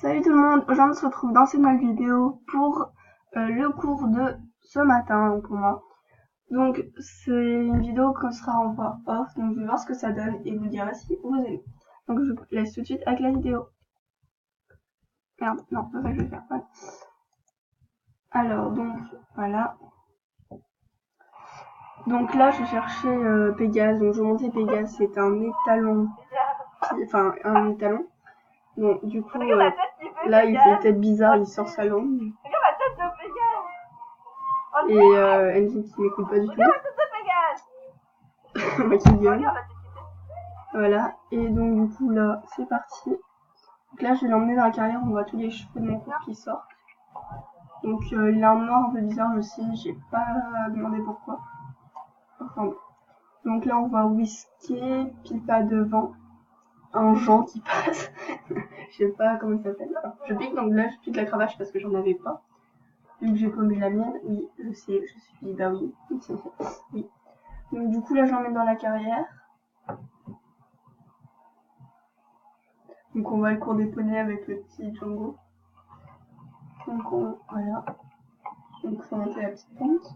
Salut tout le monde, aujourd'hui on se retrouve dans cette nouvelle vidéo pour le cours de ce matin pour moi. Donc c'est une vidéo qu'on sera en voix off, donc je vais voir ce que ça donne et vous dire si vous aimez. Donc je vous laisse tout de suite avec la vidéo. Merde, non, c'est pas ça que je vais faire. Voilà. Alors donc voilà. Donc là je cherchais Pégase, donc je montais Pégase, c'est un étalon, enfin un étalon. Bon, du coup, là, il fait une tête bizarre, il sort sa langue. Regarde la tête de Pégase. Et Engie qui m'écoute pas du tout. Regarde la tête de Pégase. Moi qui gueule. Regarde la tête qui fait. Voilà. Et donc, du coup, là, c'est parti. Donc là, je vais l'emmener dans la carrière, on voit tous les cheveux de mon corps qui sortent. Donc, il a un noir un peu bizarre aussi, j'ai pas demandé pourquoi. Enfin bon. Donc là, on voit Whisky, Pipa devant. Un Jean qui passe. Je sais pas comment il s'appelle. Je pique, donc là, je pique la cravache parce que j'en avais pas. Vu que j'ai paumé la mienne, oui, je sais, je suis, bah oui, oui. Donc du coup là j'emmène dans la carrière. Donc on va le cours des poneys avec le petit Django. Donc voilà. Donc faut monter la petite pente.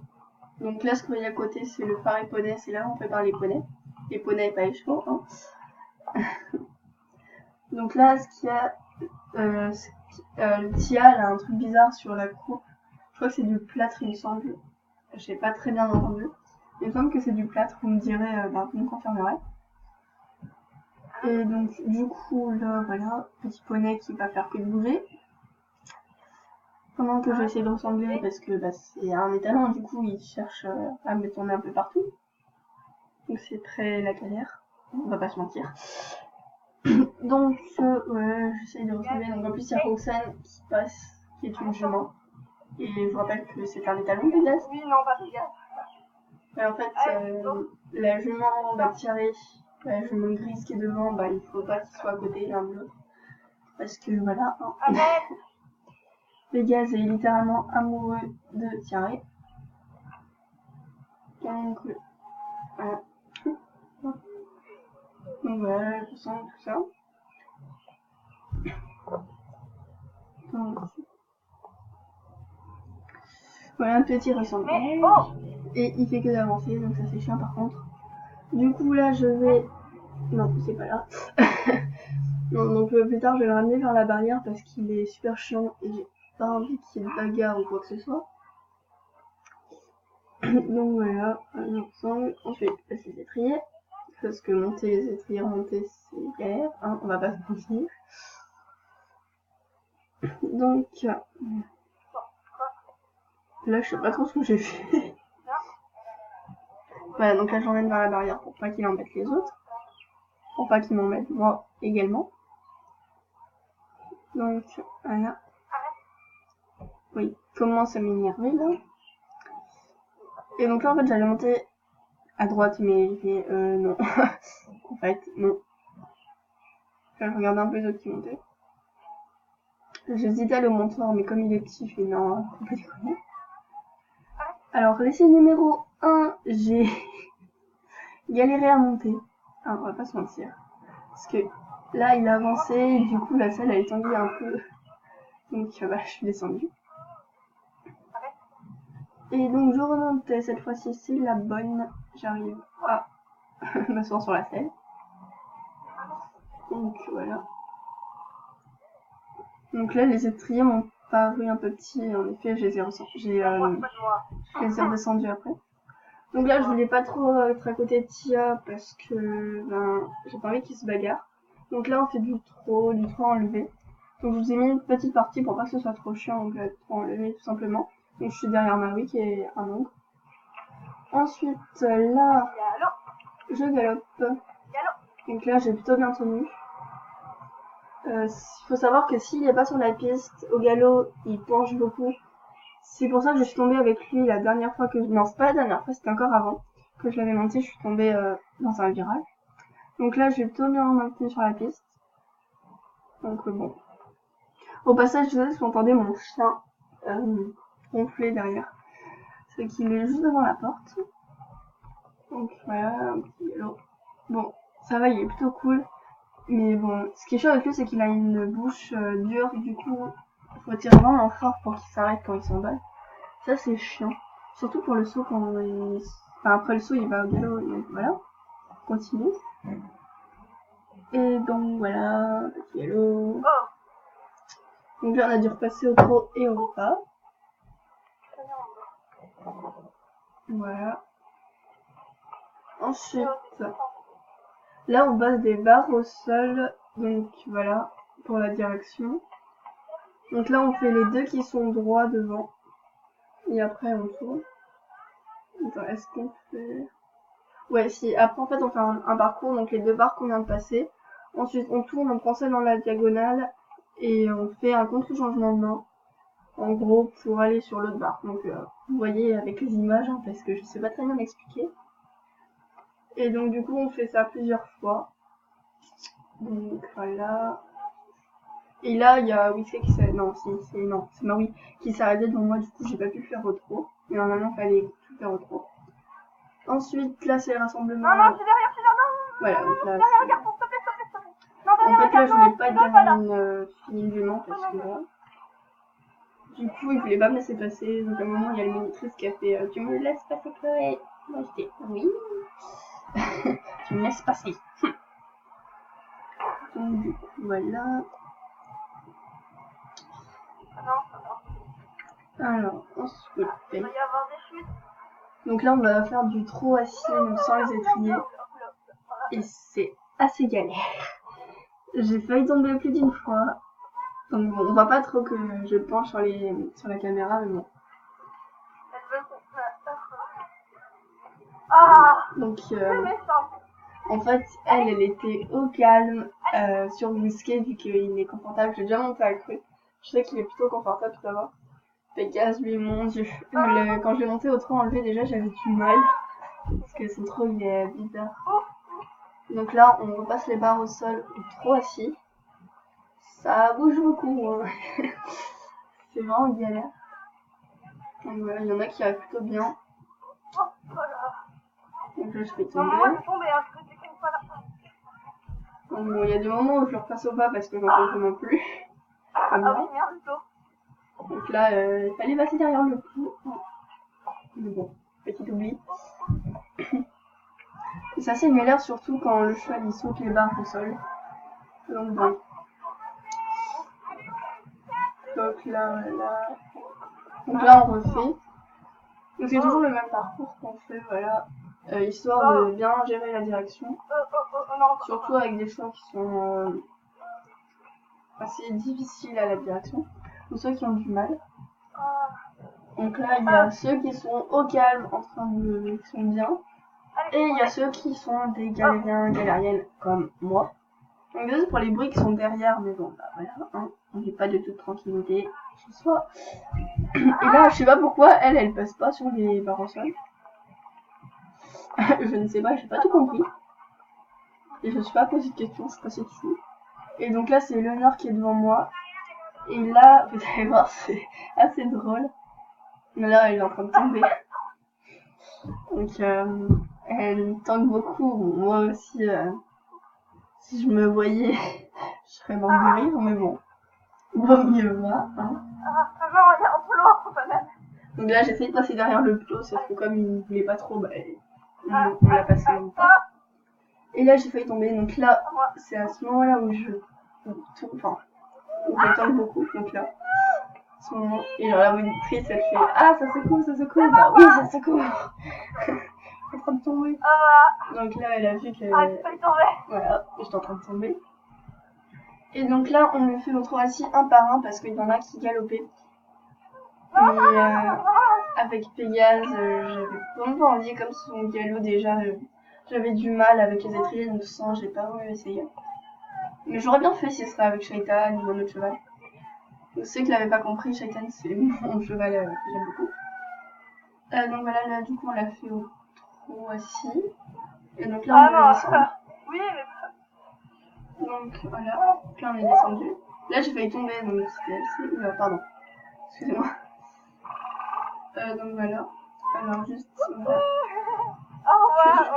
Donc là ce que vous voyez à côté c'est le phare et poney, c'est là où on prépare les poneys. Les poneys et pas les chevaux, hein. Donc là ce qu'il y a, le Tia a un truc bizarre sur la coupe. Je crois que c'est du plâtre il me semble. J'ai pas très bien entendu. Il me semble que c'est du plâtre, vous me direz, vous me confirmerez. Et donc du coup là voilà, petit poney qui va faire que de bouger. Pendant que je vais essayer de ressembler parce que c'est un étalon, du coup il cherche à me tourner un peu partout. Donc c'est très la galère, on va pas se mentir. Donc ouais, j'essaye de ressembler. Donc en plus il y a Roxane qui passe, qui est une jument. Et je vous rappelle que c'est un étalon Pégase. Oui, non, pas Pégase. Et en fait la jument va tirer. La jument grise qui est devant, il faut pas qu'ils soient à côté l'un de l'autre. Parce que voilà. Arrête. Pégase est littéralement amoureux de Thierry. Donc voilà. Donc voilà, je sens tout ça. Donc voilà un petit ressemblage. Et il fait que d'avancer, donc ça c'est chiant par contre. Du coup là je vais... Non, c'est pas là. Non, donc plus tard je vais le ramener vers la barrière parce qu'il est super chiant et j'ai pas envie qu'il y ait de bagarre ou quoi que ce soit. Donc voilà, on ensemble. Ensuite, passer les étriers. Parce que monter les étriers, remonter c'est galère, hein, on va pas se mentir. Donc là je sais pas trop ce que j'ai fait. Voilà, donc là j'emmène vers la barrière pour pas qu'il embête les autres. Pour pas qu'il m'embête moi également. Donc voilà. Oui, commence à m'énerver là. Et donc là en fait j'allais monter à droite mais j'ai fait non. En fait non. Là je regarde un peu les autres qui montaient. J'hésitais à le montoir mais comme il est petit je fais non, faut pas déconner. Alors l'essai numéro 1, j'ai galéré à monter. Ah, on va pas se mentir. Parce que là il a avancé et du coup la selle elle est tendue un peu. Donc je suis descendue. Et donc je remonte cette fois-ci, c'est la bonne. J'arrive à m'asseoir sur la selle. Donc voilà. Donc là les étriers m'ont paru un peu petits, en effet je les ai redescendus après. Donc là je voulais pas trop être à côté de Tia parce que j'ai pas envie qu'il se bagarre. Donc là on fait du trop enlevé. Donc je vous ai mis une petite partie pour pas que ce soit trop chiant, donc trop enlevé tout simplement. Donc je suis derrière Marie qui est un ongle. Ensuite là je galope. Donc là j'ai plutôt bien tenu. Il faut savoir que s'il n'est pas sur la piste au galop, il penche beaucoup. C'est pour ça que je suis tombée avec lui la dernière fois que... Non, c'est pas la dernière fois, c'était encore avant que je l'avais monté, je suis tombée dans un virage. Donc là, j'ai plutôt bien maintenu sur la piste. Donc bon. Au passage, je sais si vous entendez mon chien ronfler derrière. C'est qu'il est juste devant la porte. Donc voilà, un petit galop. Bon, ça va, il est plutôt cool. Mais bon, ce qui est chaud avec lui, c'est qu'il a une bouche dure, du coup, il faut tirer vraiment fort pour qu'il s'arrête quand il s'emballe. Ça, c'est chiant. Surtout pour le saut, quand il... Enfin, après le saut, il va au galop, et voilà. Continue. Et donc, voilà, petit galop. Donc là, on a dû repasser au trot et au pas. Voilà. Ensuite, là, on passe des barres au sol. Donc, voilà, pour la direction. Donc là, on fait les deux qui sont droits devant. Et après, on tourne. Attends, est-ce qu'on fait... Ouais, si. Après, en fait, on fait un parcours, donc les deux barres qu'on vient de passer. Ensuite, on tourne, on prend ça dans la diagonale. Et on fait un contre-changement de main. En gros, pour aller sur l'autre barre. Donc, vous voyez avec les images, hein, parce que je sais pas très bien l'expliquer. Et donc, du coup, on fait ça plusieurs fois. Donc, voilà. Et là, il y a Whisky qui s'est... Non, c'est Maui qui s'est arrêté devant moi. Du coup, j'ai pas pu le faire au trot. Mais normalement, il fallait tout faire au trot. Ensuite, là, c'est le rassemblement. Non, non, c'est derrière, non. Voilà, donc là, derrière, garçon, s'il te plaît, s'il te plaît. Non, en derrière, fait, là, je voulais pas garçon, dire une finement parce que voilà. Du coup, il voulait pas me laisser passer. Donc, à un moment, il y a le monitrice qui a fait tu me laisses passer, Chloé? Moi, j'étais oui. Tu me laisses passer. Donc, du coup, voilà. Alors, ensuite. Il va y avoir des chutes. Donc là, on va faire du trot assis, donc sans les étriers. Et c'est assez galère. J'ai failli tomber plus d'une fois. Donc bon, on voit pas trop que je penche sur la caméra, mais bon. Donc, en fait, elle était au calme sur Whisky, vu qu'il est confortable. J'ai déjà monté à crue. Je sais qu'il est plutôt confortable, ça va. Pégase, lui, mon dieu. Quand je l'ai monté au trot enlevé, déjà, j'avais du mal. Parce que son trot, il est bizarre. Donc là, on repasse les barres au sol au trot assis. Ça bouge beaucoup. Hein. C'est vraiment galère. Donc voilà, il y en a qui arrivent plutôt bien. Donc là, je fais tomber. Donc bon, il y a des moments où je le repasse au bas parce que j'en peux vraiment plus. Comme là. Donc là, il fallait passer derrière le clou. Mais bon, petit oubli. Et ça, c'est galère surtout quand le cheval il saute les barres au sol. Donc bon. Donc là, voilà. Donc là, on refait. Donc c'est toujours le même parcours qu'on fait, voilà. Histoire de bien gérer la direction. Surtout avec des chevaux qui sont assez difficiles à la direction. Ou ceux qui ont du mal. Donc là, il y a ceux qui sont au calme, en train de... qui sont bien. Et il y a ceux qui sont des galériens, galériennes comme moi. Donc désolé pour les bruits qui sont derrière, mais bon, bah voilà, hein, on n'est pas de toute tranquillité chez soi. Et là, je sais pas pourquoi, elle passe pas sur les barres au sol. Je ne sais pas, j'ai pas tout compris. Et je me suis pas posé de questions, je suis passée dessus. Et donc là, c'est Léonore qui est devant moi. Et là, vous allez voir, c'est assez drôle. Mais là, elle est en train de tomber. Donc, elle tangue beaucoup. Bon, moi aussi, si je me voyais, je serais morte de rire, mais bon. Vaut mieux va, hein. Donc là, j'essaye de passer derrière le plot, sauf que comme il ne voulait pas trop, bah, on l'a passé en même temps. Et là, j'ai failli tomber. Donc là, c'est à ce moment-là où je tangue beaucoup. Donc là, à ce moment, et genre la monitrice, elle fait ah, ça secoue, ça secoue. Bah oui, ça secoue. En train de tomber. Donc là, elle a vu que voilà, j'étais en train de tomber. Et donc là, on le fait au trot assis un par un parce qu'il y en a qui galopaient. Mais avec Pégase, j'avais vraiment pas envie, comme son galop déjà, j'avais du mal avec les étriers, donc sans, j'ai pas voulu essayer. Mais j'aurais bien fait si ce serait avec Shaitan ou un autre cheval. Donc ceux qui l'avaient pas compris, Shaitan c'est mon cheval que j'aime beaucoup. Donc voilà, là du coup on l'a fait au trot assis. Et donc là on est descendu. Donc voilà, là on est descendu. Là j'ai failli tomber, donc c'était assez... pardon, excusez-moi. Donc voilà, alors juste... Voilà.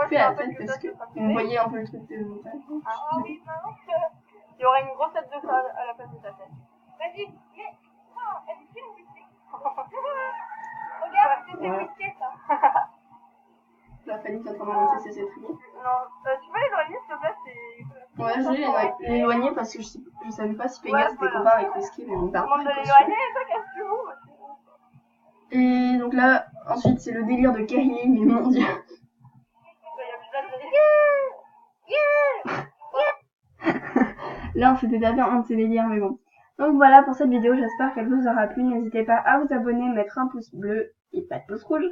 Je fais la tête parce que vous voyez un peu le truc de montage. Ah oui, non. Il y aurait une grosse tête de ça à la place de ta tête. Vas-y, mais... Oh, elle est une musique. Regarde, c'est Voilà. whisky, ça. La famille est en train de monter ses étriers. Non, tu peux l'éloigner, s'il te plaît, c'est... Ouais, je vais l'éloigner parce que je savais pas si Pégase était voilà. copain avec Whisky, mais on garde Demande de précaution. l'éloigner, et toi, casse-tu-vous. Et donc là, ensuite, c'est le délire de Kylie, mais mon dieu. Il y a plus de Là, on s'était tapé un de ces délires, mais bon. Donc voilà pour cette vidéo, j'espère qu'elle vous aura plu. N'hésitez pas à vous abonner, mettre un pouce bleu et pas de pouce rouge,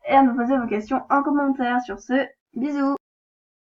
et à me poser vos questions en commentaire. Sur ce, bisous!